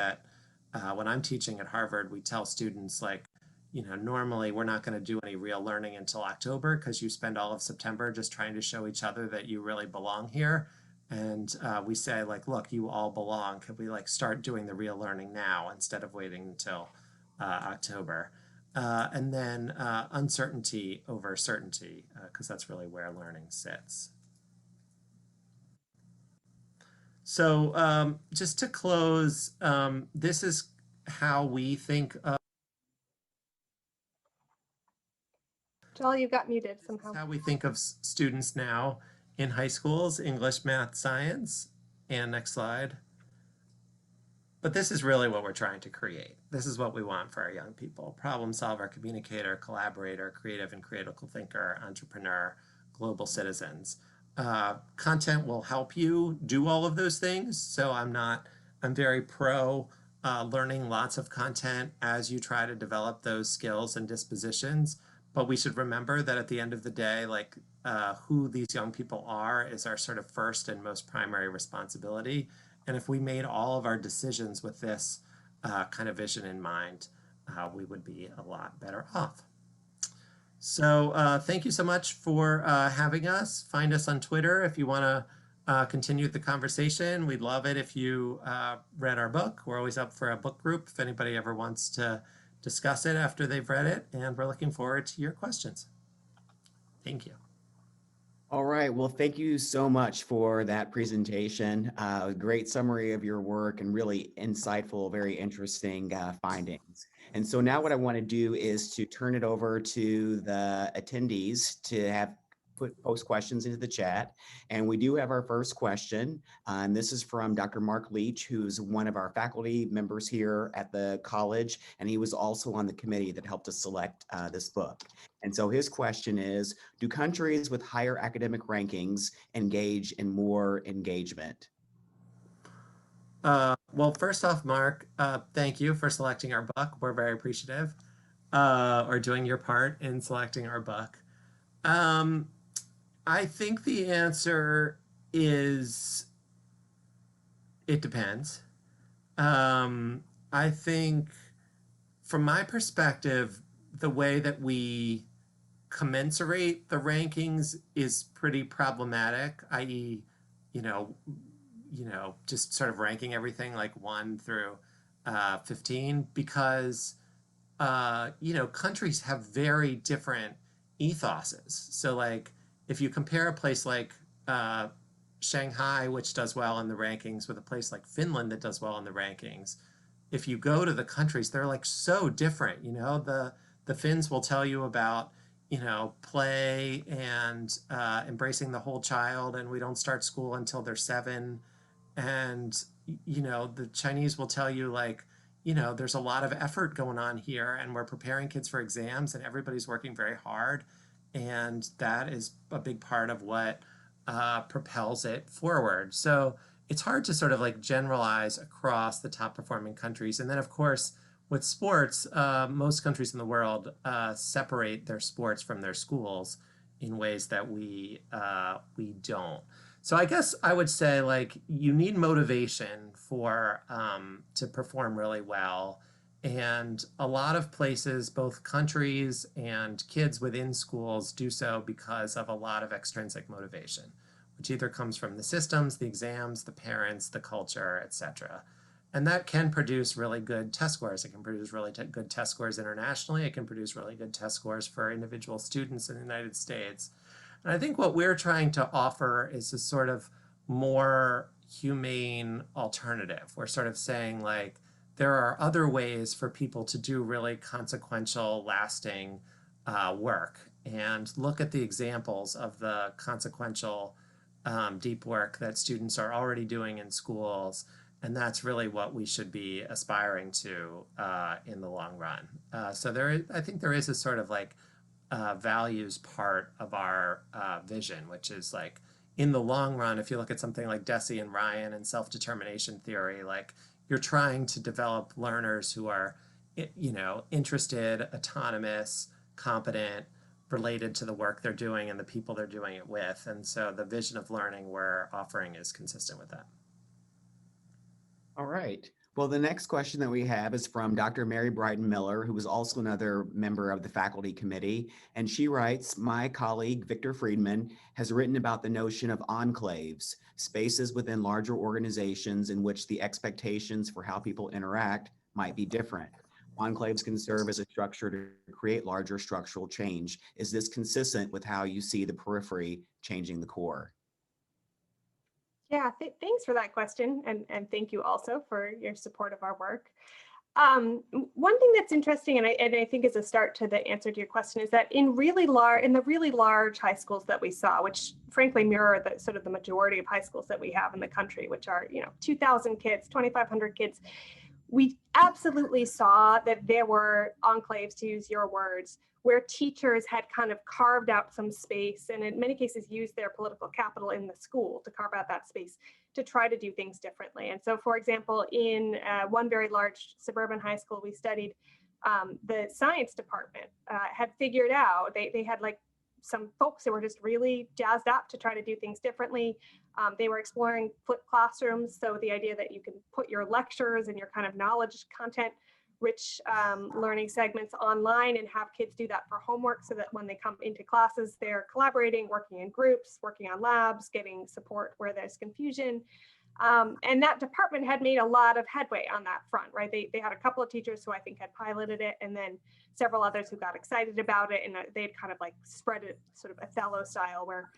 when I'm teaching at Harvard, we tell students like, you know, normally we're not going to do any real learning until October because you spend all of September just trying to show each other that you really belong here. And we say like, look, you all belong. Could we like start doing the real learning now instead of waiting until October? And then uncertainty over certainty, because that's really where learning sits. So just to close, this is how we think of. Joel, you got muted somehow. How we think of students now in high schools, English, math, science. And next slide. But this is really what we're trying to create. This is what we want for our young people. Problem solver, communicator, collaborator, creative and critical thinker, entrepreneur, global citizens. Content will help you do all of those things. So I'm very pro learning lots of content as you try to develop those skills and dispositions. But we should remember that at the end of the day, like who these young people are is our sort of first and most primary responsibility. And if we made all of our decisions with this kind of vision in mind, we would be a lot better off. So thank you so much for having us. Find us on Twitter if you want to continue the conversation. We'd love it if you read our book. We're always up for a book group if anybody ever wants to discuss it after they've read it. And we're looking forward to your questions. Thank you. All right. Well, thank you so much for that presentation. Great summary of your work and really insightful, very interesting findings. And so now what I want to do is to turn it over to the attendees to post questions into the chat. And we do have our first question. And this is from Dr. Mark Leach, who's one of our faculty members here at the college. And he was also on the committee that helped us select this book. And so his question is, do countries with higher academic rankings engage in more engagement? Well, first off, Mark, thank you for selecting our book. We're very appreciative, or doing your part in selecting our book. I think the answer is it depends. I think from my perspective, the way that we commensurate the rankings is pretty problematic, i.e., just sort of ranking everything like 1 through 15, because countries have very different ethoses. So like if you compare a place like Shanghai, which does well in the rankings, with a place like Finland that does well in the rankings, if you go to the countries, they're like so different. The Finns will tell you about play and embracing the whole child, and we don't start school until they're 7. And the Chinese will tell you like, there's a lot of effort going on here, and we're preparing kids for exams, and everybody's working very hard. And that is a big part of what propels it forward. So it's hard to sort of like generalize across the top performing countries. And then of course, with sports, most countries in the world separate their sports from their schools in ways that we don't. So I guess I would say like you need motivation for to perform really well. And a lot of places, both countries and kids within schools, do so because of a lot of extrinsic motivation, which which either comes from the systems, the exams, the parents, the culture, etc. And that can produce really good test scores. It can produce really good test scores internationally. It can produce really good test scores for individual students in the United States. And I think what we're trying to offer is a sort of more humane alternative. We're sort of saying, like, there are other ways for people to do really consequential, lasting work, and look at the examples of the consequential deep work that students are already doing in schools. And that's really what we should be aspiring to in the long run. So I think there is a sort of like values part of our vision, which is like, in the long run, if you look at something like Deci and Ryan and self-determination theory, like, you're trying to develop learners who are, you know, interested, autonomous, competent, related to the work they're doing and the people they're doing it with. And so the vision of learning we're offering is consistent with that. All right. Well, the next question that we have is from Dr. Mary Brighton Miller, who is also another member of the faculty committee. And she writes, my colleague, Victor Friedman, has written about the notion of enclaves, spaces within larger organizations in which the expectations for how people interact might be different. Enclaves can serve as a structure to create larger structural change. Is this consistent with how you see the periphery changing the core? Yeah, thanks for that question. And thank you also for your support of our work. One thing that's interesting, and I think is a start to the answer to your question, is that in the really large high schools that we saw, which frankly mirror the sort of the majority of high schools that we have in the country, which are, you know, 2,000 kids, 2,500 kids, we absolutely saw that there were enclaves, to use your words, where teachers had kind of carved out some space and in many cases used their political capital in the school to carve out that space to try to do things differently. And so, for example, in one very large suburban high school we studied, the science department had figured out, they had like some folks who were just really jazzed up to try to do things differently. They were exploring flipped classrooms. So the idea that you can put your lectures and your kind of knowledge content rich learning segments online and have kids do that for homework so that when they come into classes, they're collaborating, working in groups, working on labs, getting support where there's confusion. And that department had made a lot of headway on that front, right? They had a couple of teachers who I think had piloted it, and then several others who got excited about it, and they'd kind of like spread it sort of Othello style, where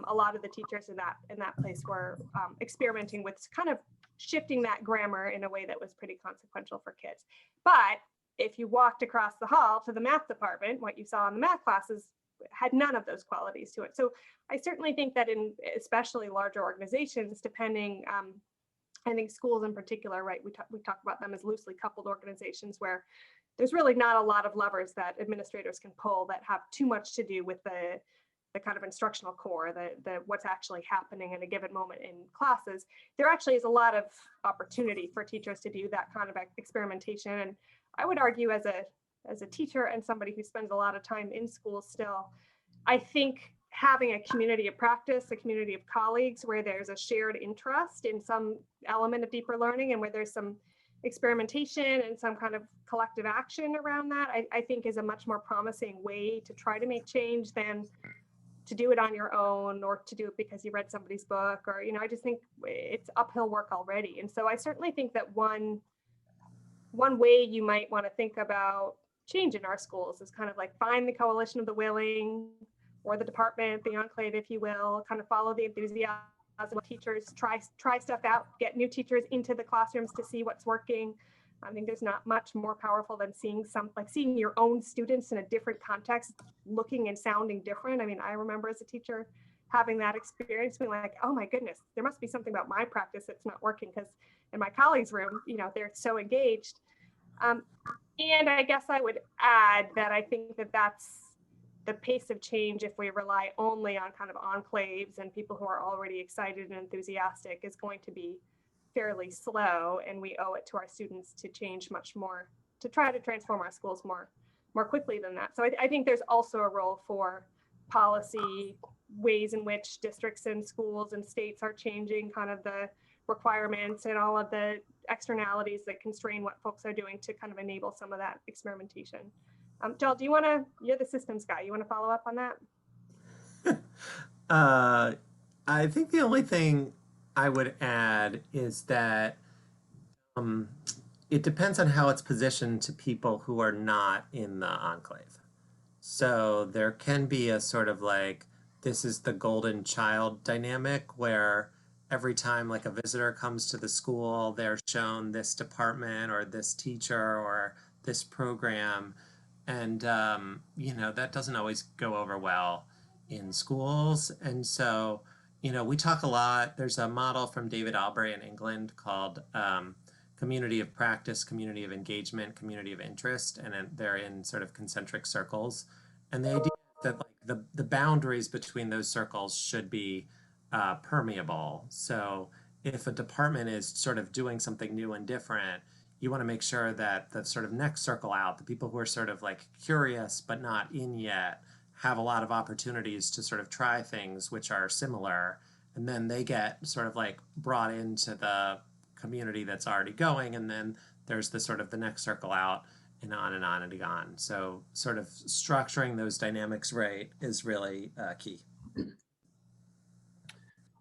a lot of the teachers in that place were experimenting with kind of shifting that grammar in a way that was pretty consequential for kids. But if you walked across the hall to the math department, what you saw in the math classes had none of those qualities to it. So I certainly think that in especially larger organizations, depending, I think schools in particular, right, we talk about them as loosely coupled organizations where there's really not a lot of levers that administrators can pull that have too much to do with the kind of instructional core, the what's actually happening in a given moment in classes. There actually is a lot of opportunity for teachers to do that kind of experimentation. And I would argue as a teacher and somebody who spends a lot of time in schools still, I think having a community of practice, a community of colleagues where there's a shared interest in some element of deeper learning and where there's some experimentation and some kind of collective action around that, I think is a much more promising way to try to make change than to do it on your own or to do it because you read somebody's book, or, you know, I just think it's uphill work already. And so I certainly think that one way you might want to think about change in our schools is kind of like find the coalition of the willing, or the department, the enclave, if you will, kind of follow the enthusiasm of teachers, try stuff out, get new teachers into the classrooms to see what's working. I think there's not much more powerful than seeing your own students in a different context, looking and sounding different. I mean, I remember as a teacher having that experience, being like, oh my goodness, there must be something about my practice that's not working, because in my colleagues' room, you know, they're so engaged. And I guess I would add that I think that that's the pace of change, if we rely only on kind of enclaves and people who are already excited and enthusiastic, is going to be fairly slow, and we owe it to our students to change much more, to try to transform our schools more quickly than that. So I think there's also a role for policy, ways in which districts and schools and states are changing kind of the requirements and all of the externalities that constrain what folks are doing to kind of enable some of that experimentation. Joel, you're the systems guy, you want to follow up on that? I think the only thing I would add is that um, it depends on how it's positioned to people who are not in the enclave. So there can be a sort of like, this is the golden child dynamic where every time like a visitor comes to the school, they're shown this department or this teacher or this program. And, that doesn't always go over well in schools. And so, we talk a lot. There's a model from David Albury in England called community of practice, community of engagement, community of interest, and they're in sort of concentric circles. And the idea is that like the boundaries between those circles should be permeable. So if a department is sort of doing something new and different, you want to make sure that the sort of next circle out, the people who are sort of like curious but not in yet, have a lot of opportunities to sort of try things which are similar, and then they get sort of like brought into the community that's already going, and then there's the sort of the next circle out, and on and on and on. So sort of structuring those dynamics right is really key.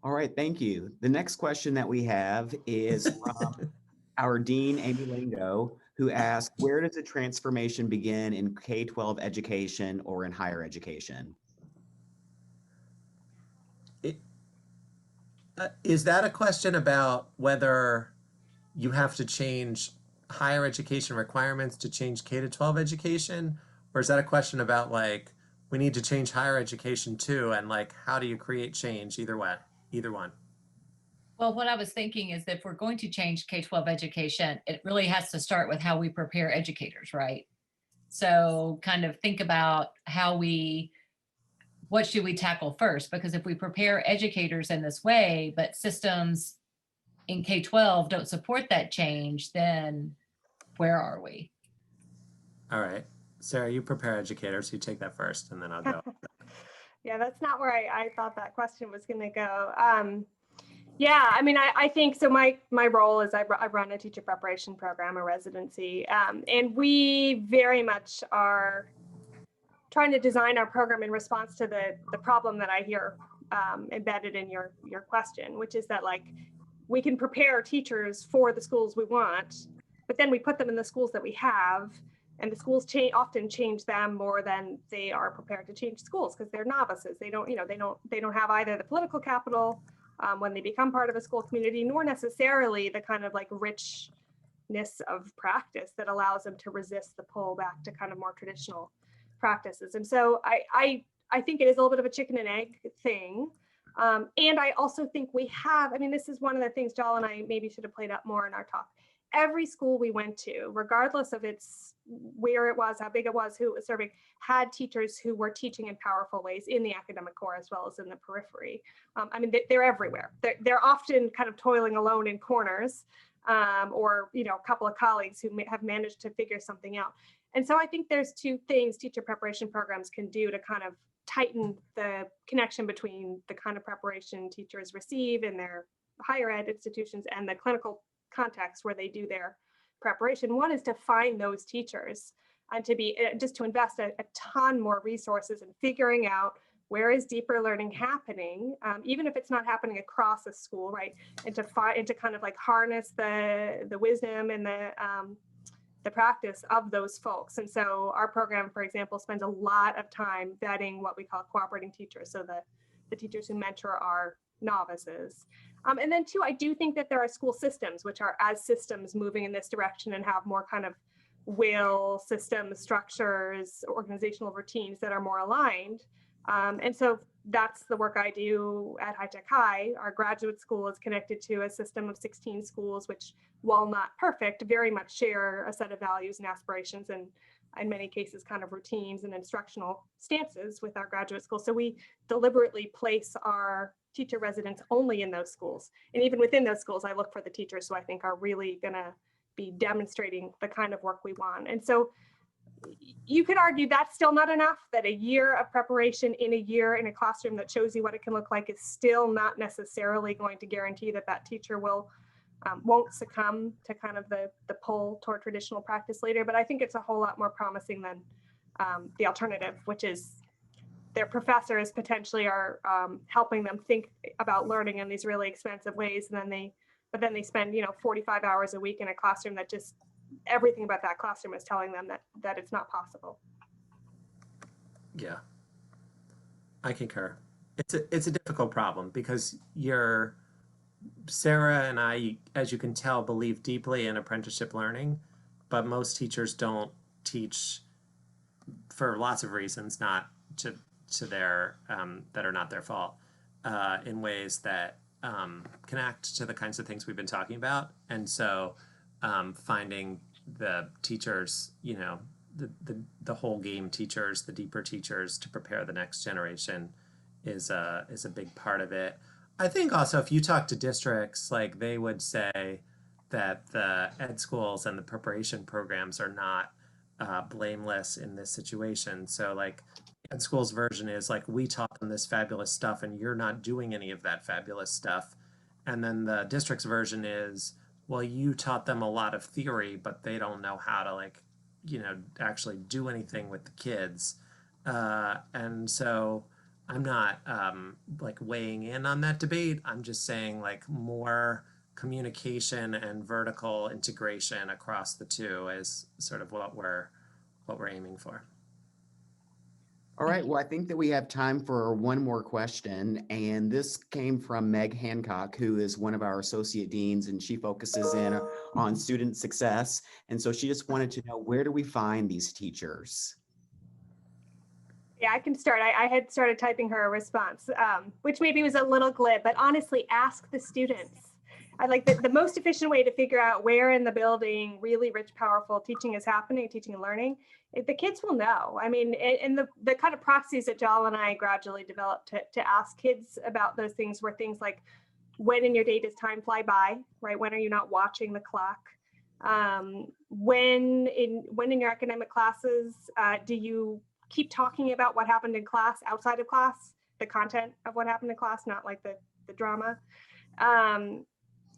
All right, thank you. The next question that we have is from our Dean, Amy Lingo, who asked, where does the transformation begin in K-12 education or in higher education? Is that a question about whether you have to change higher education requirements to change K-12 education? Or is that a question about like, we need to change higher education too, and like, how do you create change either way, either one? Well, what I was thinking is that if we're going to change K-12 education, it really has to start with how we prepare educators, right? So kind of think about what should we tackle first? Because if we prepare educators in this way, but systems in K-12 don't support that change, then where are we? All right, Sarah, you prepare educators, you take that first, and then I'll go. Yeah, that's not where I thought that question was going to go. Yeah, I mean, I think so. My role is I run a teacher preparation program, a residency, and we very much are trying to design our program in response to the problem that I hear embedded in your question, which is that like we can prepare teachers for the schools we want, but then we put them in the schools that we have, and the schools often change them more than they are prepared to change schools because they're novices. They don't have either the political capital when they become part of a school community, nor necessarily the kind of like richness of practice that allows them to resist the pull back to kind of more traditional practices. And so I think it is a little bit of a chicken and egg thing. And I also think we have, I mean, this is one of the things Joel and I maybe should have played up more in our talk. Every school we went to, regardless of where it was, how big it was, who it was serving, had teachers who were teaching in powerful ways in the academic core as well as in the periphery. I mean, they're everywhere. They're often kind of toiling alone in corners, or a couple of colleagues who have managed to figure something out. And so I think there's two things teacher preparation programs can do to kind of tighten the connection between the kind of preparation teachers receive in their higher ed institutions and the clinical context where they do their preparation. One is to find those teachers and to be just to invest a ton more resources in figuring out where is deeper learning happening, even if it's not happening across a school, right? And to kind of like harness the wisdom and the practice of those folks. And so our program, for example, spends a lot of time vetting what we call cooperating teachers. So the teachers who mentor our novices. And then two, I do think that there are school systems, which are as systems moving in this direction and have more kind of will systems, structures, organizational routines that are more aligned. And so that's the work I do at High Tech High. Our graduate school is connected to a system of 16 schools, which, while not perfect, very much share a set of values and aspirations, and in many cases kind of routines and instructional stances with our graduate school. So we deliberately place our teacher residents only in those schools. And even within those schools, I look for the teachers who I think are really gonna be demonstrating the kind of work we want. And so you could argue that's still not enough, that a year of preparation in a year in a classroom that shows you what it can look like is still not necessarily going to guarantee that that teacher won't succumb to kind of the pull toward traditional practice later. But I think it's a whole lot more promising than the alternative, which is their professors potentially are helping them think about learning in these really expensive ways, and then they spend 45 hours a week in a classroom that just everything about that classroom is telling them that it's not possible. Yeah, I concur. It's a difficult problem because Sarah and I, as you can tell, believe deeply in apprenticeship learning, but most teachers don't teach for lots of reasons, not to their that are not their fault, in ways that connect to the kinds of things we've been talking about. And so finding the teachers, the whole game teachers, the deeper teachers to prepare the next generation is a big part of it. I think also if you talk to districts, like they would say that the ed schools and the preparation programs are not blameless in this situation. So like ed schools version is like, we taught them this fabulous stuff and you're not doing any of that fabulous stuff. And then the district's version is, well, you taught them a lot of theory, but they don't know how to actually do anything with the kids. And so I'm not weighing in on that debate. I'm just saying more communication and vertical integration across the two is sort of what we're aiming for. All right, well, I think that we have time for one more question, and this came from Meg Hancock, who is one of our associate deans, and she focuses in on student success. And so she just wanted to know, where do we find these teachers? Yeah, I can start. I had started typing her a response, which maybe was a little glib, but honestly, ask the students. I like the most efficient way to figure out where in the building really rich, powerful teaching is happening, teaching and learning. The kids will know. I mean, and the kind of proxies that Jal and I gradually developed to ask kids about those things were things like, when in your day does time fly by, right? When are you not watching the clock? When in your academic classes do you keep talking about what happened in class outside of class, the content of what happened in class, not like the drama?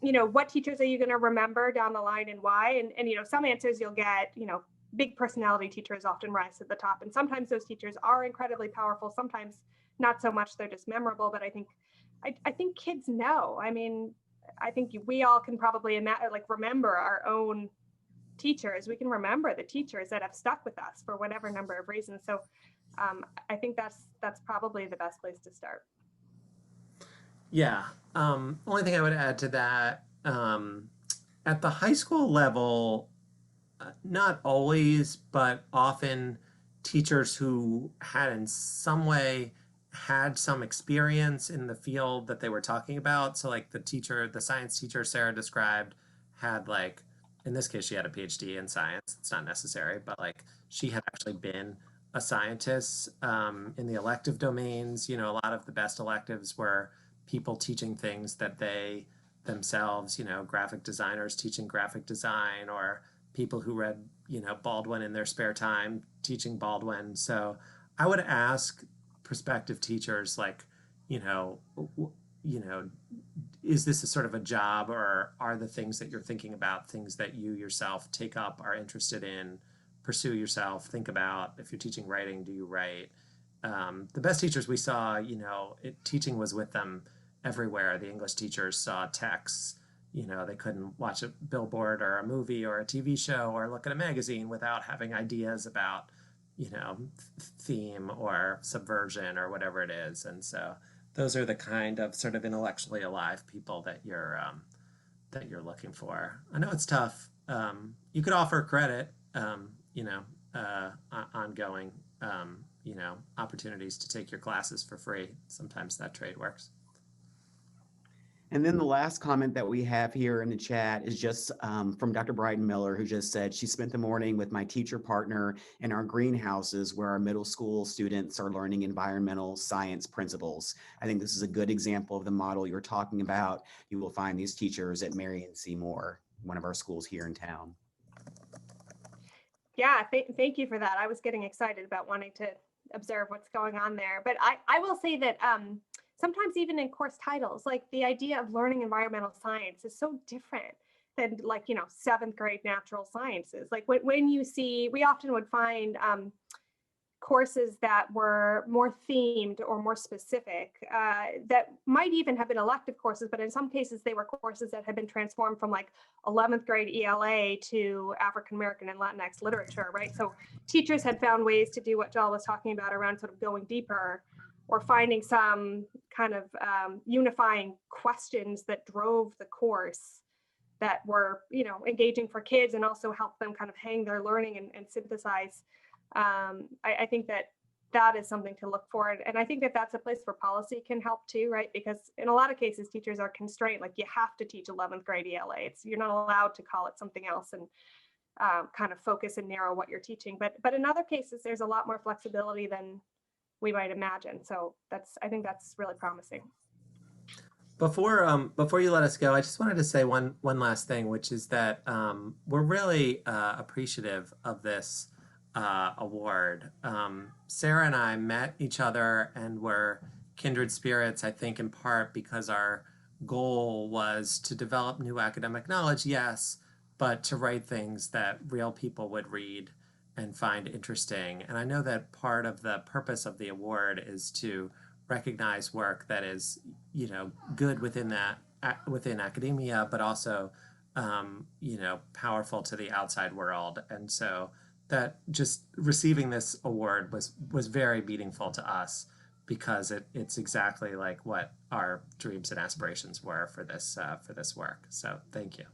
What teachers are you going to remember down the line and why? And some answers you'll get, big personality teachers often rise to the top. And sometimes those teachers are incredibly powerful. Sometimes not so much, they're just memorable. But I think kids know. I mean, I think we all can probably remember our own teachers. We can remember the teachers that have stuck with us for whatever number of reasons. So I think that's probably the best place to start. Yeah. Only thing I would add to that, at the high school level, not always, but often teachers who had in some way had some experience in the field that they were talking about. So like the science teacher Sarah described had in this case, she had a PhD in science. It's not necessary, but she had actually been a scientist in the elective domains. A lot of the best electives were people teaching things that they themselves, graphic designers teaching graphic design, or people who read, Baldwin in their spare time teaching Baldwin. So I would ask prospective teachers, is this a sort of a job, or are the things that you're thinking about things that you yourself take up, are interested in, pursue yourself, think about? If you're teaching writing, do you write? The best teachers we saw, teaching was with them everywhere. The English teachers saw texts. They couldn't watch a billboard or a movie or a TV show or look at a magazine without having ideas about, theme or subversion or whatever it is. And so those are the kind of sort of intellectually alive people that you're looking for. I know it's tough. You could offer credit, ongoing, opportunities to take your classes for free. Sometimes that trade works. And then the last comment that we have here in the chat is just from Dr. Bryden Miller, who just said, she spent the morning with my teacher partner in our greenhouses where our middle school students are learning environmental science principles. I think this is a good example of the model you're talking about. You will find these teachers at Marion C. Moore, one of our schools here in town. Yeah, thank you for that. I was getting excited about wanting to observe what's going on there. But I will say that sometimes even in course titles, the idea of learning environmental science is so different than 7th grade natural sciences. When you see, we often would find courses that were more themed or more specific, that might even have been elective courses, but in some cases they were courses that had been transformed from like 11th grade ELA to African American and Latinx literature, right? So teachers had found ways to do what Joel was talking about around sort of going deeper or finding some kind of unifying questions that drove the course that were, you know, engaging for kids and also help them kind of hang their learning and synthesize. I think that is something to look for. And I think that that's a place where policy can help too, right? Because in a lot of cases, teachers are constrained, like you have to teach 11th grade ELA. You're not allowed to call it something else and kind of focus and narrow what you're teaching. But in other cases, there's a lot more flexibility than we might imagine. So I think that's really promising. Before you let us go, I just wanted to say one last thing, which is that we're really appreciative of this award. Sarah and I met each other and were kindred spirits, I think, in part because our goal was to develop new academic knowledge, yes, but to write things that real people would read and find interesting. And I know that part of the purpose of the award is to recognize work that is, you know, good within academia, but also, you know, powerful to the outside world. And so that just receiving this award was very meaningful to us because it's exactly like what our dreams and aspirations were for this work. So thank you.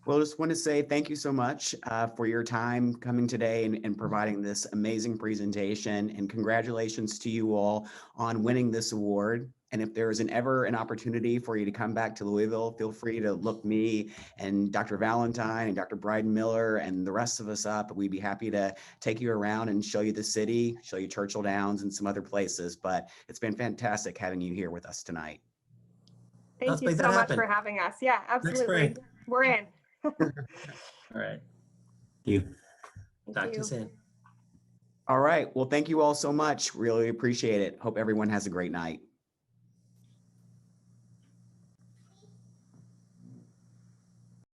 Well, I just want to say thank you so much for your time coming today and providing this amazing presentation, and congratulations to you all on winning this award. And if there is ever an opportunity for you to come back to Louisville, feel free to look me and Dr. Valentine and Dr. Bryden Miller and the rest of us up. We'd be happy to take you around and show you the city, show you Churchill Downs and some other places. But it's been fantastic having you here with us tonight. Thank you so much for having us. Yeah, absolutely. We're in. All right. Thank you. Talk to you soon. All right. Well, thank you all so much. Really appreciate it. Hope everyone has a great night.